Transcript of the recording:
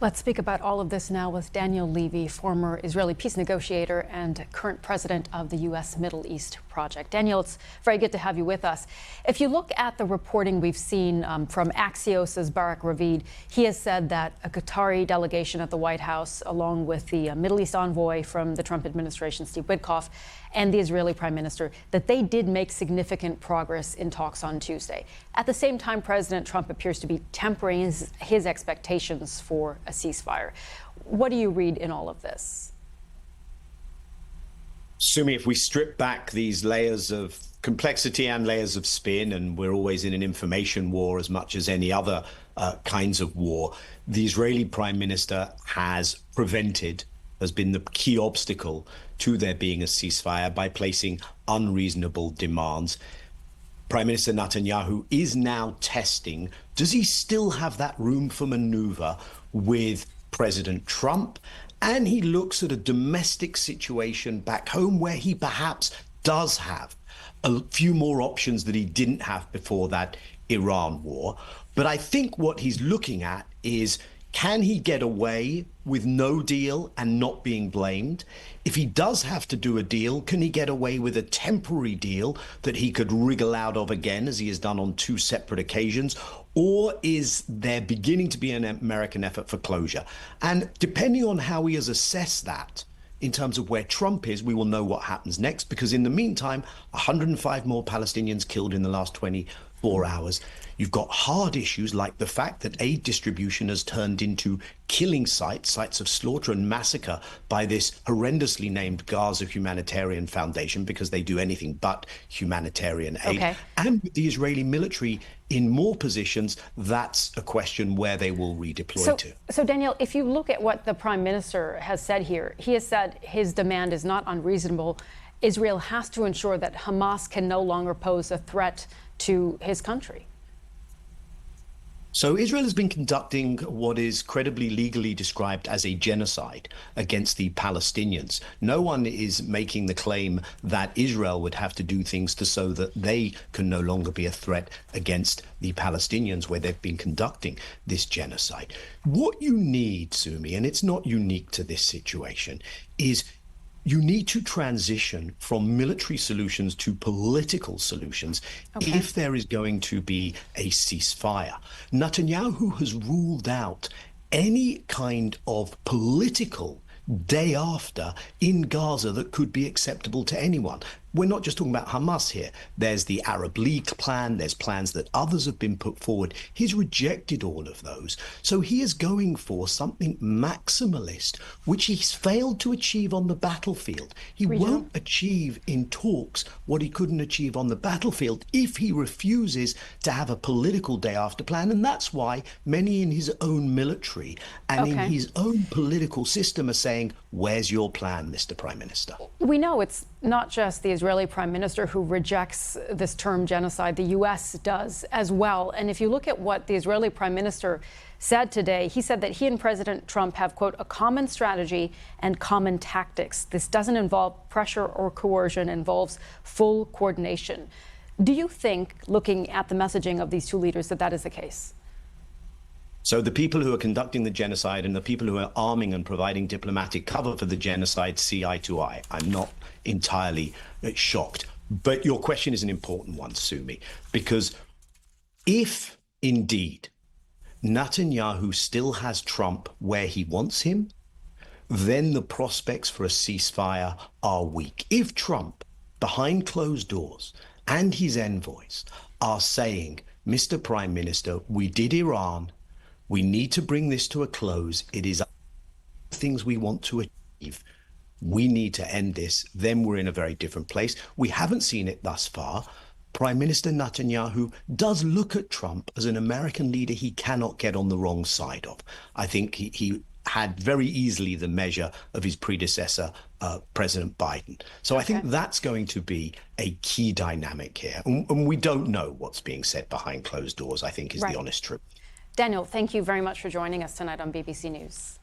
Let's speak about all of this now with Daniel Levy, former Israeli peace negotiator and current president of the U.S. Middle East Project. Daniel, it's very good to have you with us. If you look at the reporting we've seen from Axios' Barak Ravid, he has said that a Qatari delegation at the White House, along with the Middle East envoy from the Trump administration, Steve Witkoff, and the Israeli prime minister, that they did make significant progress in talks on Tuesday. At the same time, President Trump appears to be tempering his expectations for a ceasefire. What do you read in all of this? Sumi, if we strip back these layers of complexity and layers of spin, and we're always in an information war as much as any other kinds of war, the Israeli prime minister has been the key obstacle to there being a ceasefire by placing unreasonable demands. Prime Minister Netanyahu is now testing, does he still have that room for maneuver with President Trump? And he looks at a domestic situation back home where he perhaps does have a few more options that he didn't have before that Iran war. But I think what he's looking at is, can he get away with no deal and not being blamed? If he does have to do a deal, can he get away with a temporary deal that he could wriggle out of again, as he has done on two separate occasions? Or is there beginning to be an American effort for closure? And depending on how he has assessed that, in terms of where Trump is, we will know what happens next, because in the meantime, 105 more Palestinians killed in the last 24 hours. You've got hard issues like the fact that aid distribution has turned into killing sites of slaughter and massacre by this horrendously named Gaza Humanitarian Foundation, because they do anything but humanitarian aid. Okay. And with the Israeli military in more positions, that's a question where they will redeploy to. So, Daniel, if you look at what the prime minister has said here, he has said his demand is not unreasonable. Israel has to ensure that Hamas can no longer pose a threat to his country. So Israel has been conducting what is credibly legally described as a genocide against the Palestinians. No one is making the claim that Israel would have to do things so that they can no longer be a threat against the Palestinians, where they've been conducting this genocide. What you need, Sumi, and it's not unique to this situation, is you need to transition from military solutions to political solutions if there is going to be a ceasefire. Netanyahu has ruled out any kind of political day after in Gaza that could be acceptable to anyone. We're not just talking about Hamas here. There's the Arab League plan. There's plans that others have been put forward. He's rejected all of those. So he is going for something maximalist, which he's failed to achieve on the battlefield. He won't achieve in talks what he couldn't achieve on the battlefield if he refuses to have a political day after plan. And that's why many in his own military and in his own political system are saying, where's your plan, Mr. Prime Minister? We know it's not just the Israeli prime minister who rejects this term genocide. The U.S. does as well. And if you look at what the Israeli prime minister said today, he said that he and President Trump have, quote, a common strategy and common tactics. This doesn't involve pressure or coercion, it involves full coordination. Do you think, looking at the messaging of these two leaders, that that is the case? So the people who are conducting the genocide and the people who are arming and providing diplomatic cover for the genocide see eye to eye. I'm not entirely shocked. But your question is an important one, Sumi, because if indeed Netanyahu still has Trump where he wants him, then the prospects for a ceasefire are weak. If Trump, behind closed doors, and his envoys are saying, Mr. Prime Minister, we did Iran, we need to bring this to a close, it is things we want to achieve, we need to end this, then we're in a very different place. We haven't seen it thus far. Prime Minister Netanyahu does look at Trump as an American leader he cannot get on the wrong side of. I think he had very easily the measure of his predecessor, President Biden. So I think that's going to be a key dynamic here. And we don't know what's being said behind closed doors, I think is the honest truth. Daniel, thank you very much for joining us tonight on BBC News.